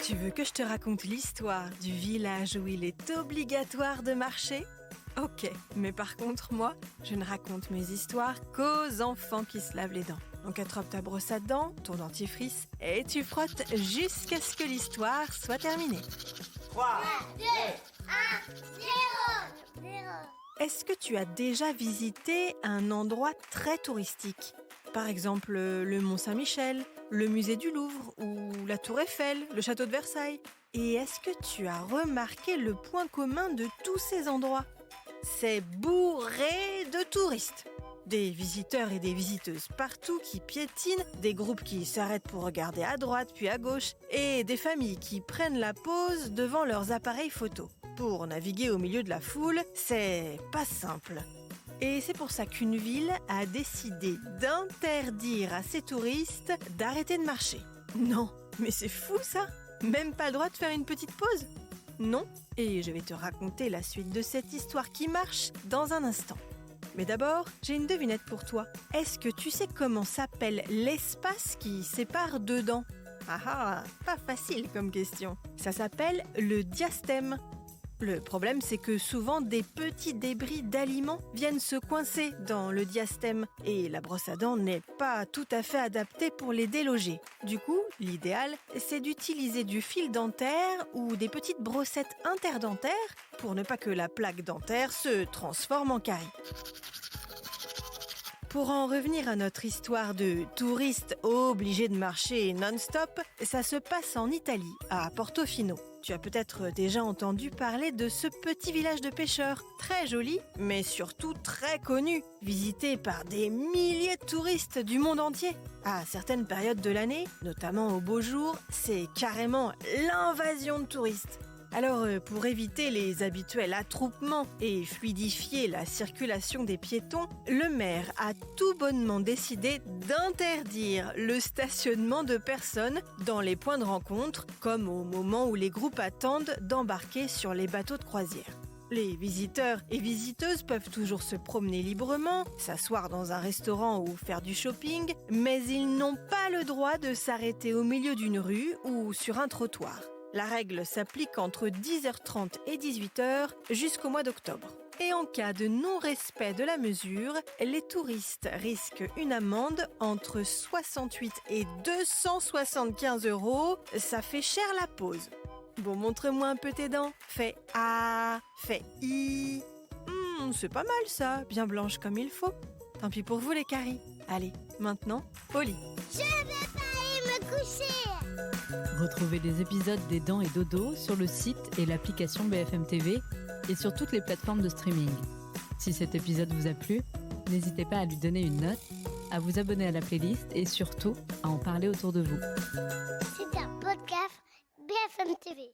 Tu veux que je te raconte l'histoire du village où il est obligatoire de marcher ? Ok, mais par contre, moi, je ne raconte mes histoires qu'aux enfants qui se lavent les dents. Donc attrape ta brosse à dents, ton dentifrice, et tu frottes jusqu'à ce que l'histoire soit terminée. 3, 2, 1, 0. Est-ce que tu as déjà visité un endroit très touristique ? Par exemple, le Mont-Saint-Michel, le musée du Louvre ou la Tour Eiffel, le château de Versailles. Et est-ce que tu as remarqué le point commun de tous ces endroits ? C'est bourré de touristes. Des visiteurs et des visiteuses partout qui piétinent, des groupes qui s'arrêtent pour regarder à droite puis à gauche, et des familles qui prennent la pause devant leurs appareils photo. Pour naviguer au milieu de la foule, c'est pas simple. Et c'est pour ça qu'une ville a décidé d'interdire à ses touristes d'arrêter de marcher. Non, mais c'est fou ça! Même pas le droit de faire une petite pause? Non, et je vais te raconter la suite de cette histoire qui marche dans un instant. Mais d'abord, j'ai une devinette pour toi. Est-ce que tu sais comment s'appelle l'espace qui sépare deux dents? Ah, pas facile comme question. Ça s'appelle le diastème. Le problème, c'est que souvent, des petits débris d'aliments viennent se coincer dans le diastème et la brosse à dents n'est pas tout à fait adaptée pour les déloger. Du coup, l'idéal, c'est d'utiliser du fil dentaire ou des petites brossettes interdentaires pour ne pas que la plaque dentaire se transforme en carie. Pour en revenir à notre histoire de touristes obligés de marcher non-stop, ça se passe en Italie, à Portofino. Tu as peut-être déjà entendu parler de ce petit village de pêcheurs, très joli, mais surtout très connu, visité par des milliers de touristes du monde entier. À certaines périodes de l'année, notamment aux beaux jours, c'est carrément l'invasion de touristes. Alors, pour éviter les habituels attroupements et fluidifier la circulation des piétons, le maire a tout bonnement décidé d'interdire le stationnement de personnes dans les points de rencontre, comme au moment où les groupes attendent d'embarquer sur les bateaux de croisière. Les visiteurs et visiteuses peuvent toujours se promener librement, s'asseoir dans un restaurant ou faire du shopping, mais ils n'ont pas le droit de s'arrêter au milieu d'une rue ou sur un trottoir. La règle s'applique entre 10h30 et 18h jusqu'au mois d'octobre. Et en cas de non-respect de la mesure, les touristes risquent une amende entre 68 et 275 €. Ça fait cher la pause. Bon, montre-moi un peu tes dents. Fais A, fais I. C'est pas mal ça, bien blanche comme il faut. Tant pis pour vous les caries. Allez, maintenant, au lit. Je vais pas aller me coucher. Retrouvez les épisodes des Dents et Dodo sur le site et l'application BFM TV et sur toutes les plateformes de streaming. Si cet épisode vous a plu, n'hésitez pas à lui donner une note, à vous abonner à la playlist et surtout à en parler autour de vous. C'est un podcast BFM TV.